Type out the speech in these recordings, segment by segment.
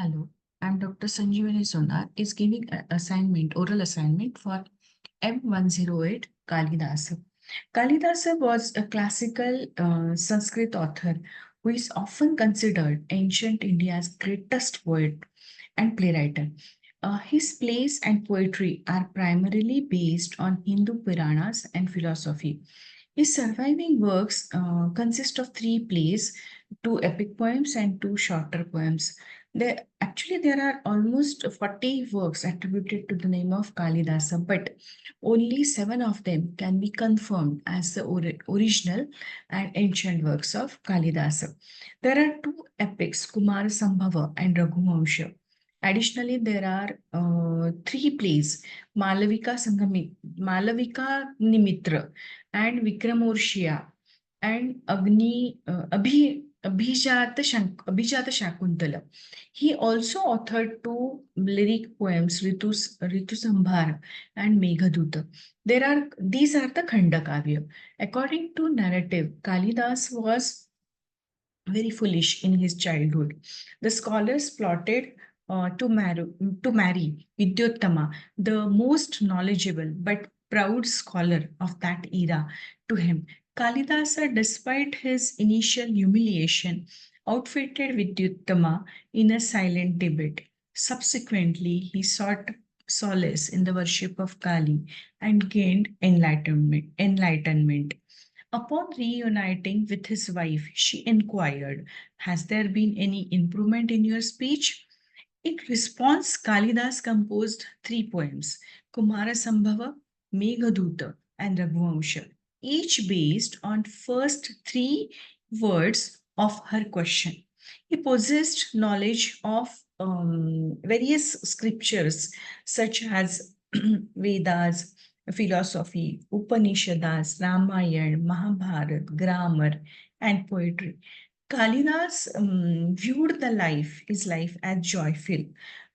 Hello, I'm Dr. Sanjivani Sonar is giving an assignment, oral assignment for M108 Kalidasa. Kalidasa was a classical Sanskrit author who is often considered ancient India's greatest poet and playwright. His plays and poetry are primarily based on Hindu Puranas and philosophy. His surviving works consist of three plays, two epic poems, and two shorter poems. There are almost 40 works attributed to the name of Kalidasa, but only seven of them can be confirmed as the original and ancient works of Kalidasa. There are two epics, Kumara Sambhava and Raghuvamsha. Additionally, there are three plays, Malavika Nimitra and Vikramorshia and Abhijata Shakuntala. He also authored two lyric poems, Ritu Sambhar and Meghaduta. These are the Khandakavya. According to narrative, Kalidas was very foolish in his childhood. The scholars plotted to marry Vidyottama, the most knowledgeable but proud scholar of that era, to him. Kalidasa, despite his initial humiliation, outfitted Vidyottama in a silent debate. Subsequently, he sought solace in the worship of Kali and gained enlightenment. Upon reuniting with his wife, she inquired, "Has there been any improvement in your speech?" In response, Kalidas composed three poems, Kumara Sambhava, Meghaduta, and Raghuvamsha, each based on first three words of her question. He possessed knowledge of various scriptures such as Vedas, philosophy, Upanishads, Ramayana, Mahabharata, grammar, and poetry. Kalidas viewed his life as joyful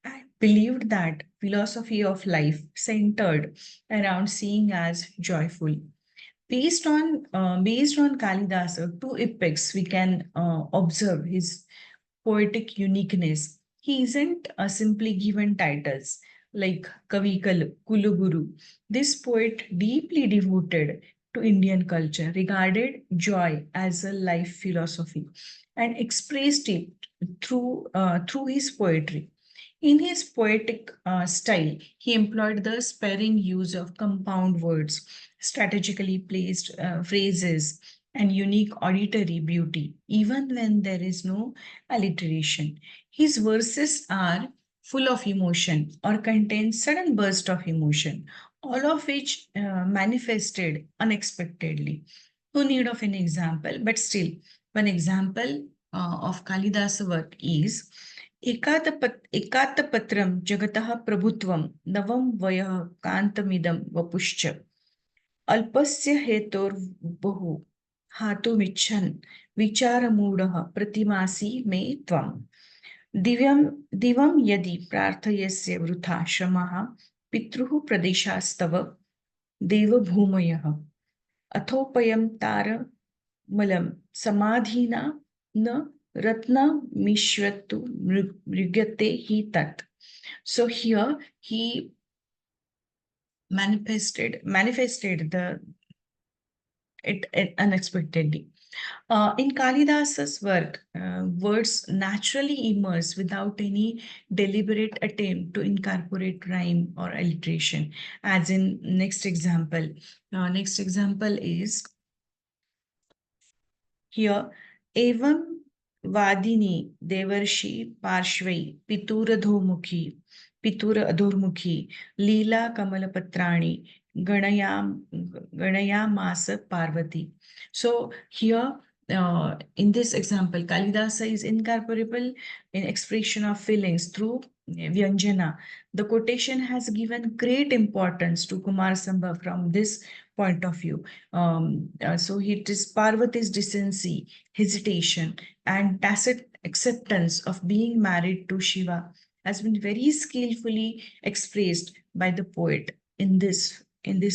and believed that philosophy of life centered around seeing as joyful. Based on Kalidas, two epics, we can observe his poetic uniqueness. He isn't simply given titles like Kuluguru. This poet, deeply devoted to Indian culture, regarded joy as a life philosophy and expressed it through his poetry. In his poetic style, he employed the sparing use of compound words, strategically placed phrases, and unique auditory beauty, even when there is no alliteration. His verses are full of emotion or contain sudden burst of emotion, all of which manifested unexpectedly. No need of an example, but still, one example of Kalidasa work is एकातपत्रं जगतः प्रभुत्वं नवं वयः कान्तमिदं वपुश्च अल्पस्य हेतोर्बहु हातुमिच्छन् विचारमूढः प्रतिमासि मे त्वम् दिवं यदि प्रार्थयस्य वृथा श्रमः पितृः प्रदेशास्तव देवभूमयः अथोपयं तारमलं समाधिना न रत्नमिश्वतु मृगते hi tat. So here he manifested it unexpectedly. In Kalidasa's work, words naturally emerge without any deliberate attempt to incorporate rhyme or alliteration. As in next example. Next example is here, एवं वादिनी देवर्षि पार्श्वै पितुर अधोर्मुखी लीला कमलपत्राणि गणयामास Parvati. So here in this example, Kalidasa is incorporeable in expression of feelings through Vyanjana. The quotation has given great importance to Kumar Sambhav from this point of view. So it is Parvati's decency, hesitation, and tacit acceptance of being married to Shiva has been very skillfully expressed by the poet in this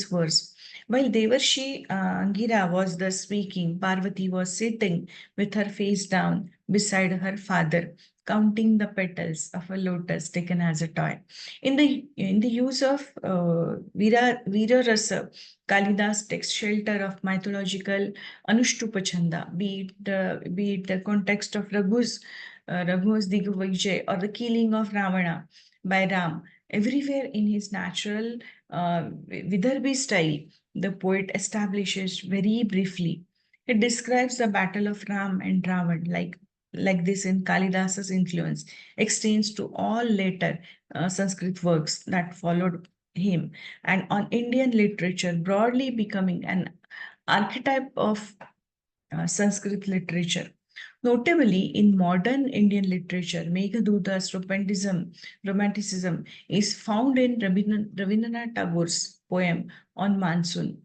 verse. While Devarshi Angira was thus speaking, Parvati was sitting with her face down beside her father, counting the petals of a lotus taken as a toy. In the use of Veera Rasa, Kalidas takes shelter of mythological Anushtupa Chanda, be it the context of Raghu's Digvijay or the killing of Ravana by Ram. Everywhere in his natural Vidarbhi style, the poet establishes very briefly. It describes the battle of Ram and Ravan like this in Kalidas's influence extends to all later Sanskrit works that followed him and on Indian literature broadly becoming an archetype of Sanskrit literature. Notably, in modern Indian literature, Meghaduda's romanticism is found in Rabindranath Tagore's poem on monsoon.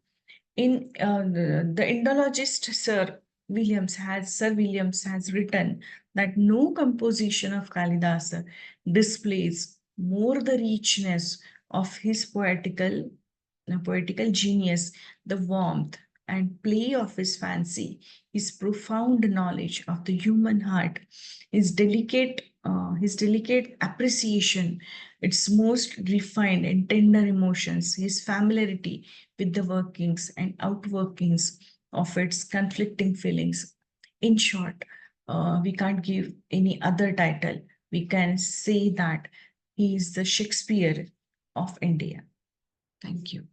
In the Indologist Sir Williams has written that no composition of Kalidasa displays more the richness of his poetical genius, the warmth and play of his fancy, his profound knowledge of the human heart, his delicate appreciation, its most refined and tender emotions, his familiarity with the workings and outworkings of its conflicting feelings. In short, we can't give any other title. We can say that he is the Shakespeare of India. Thank you.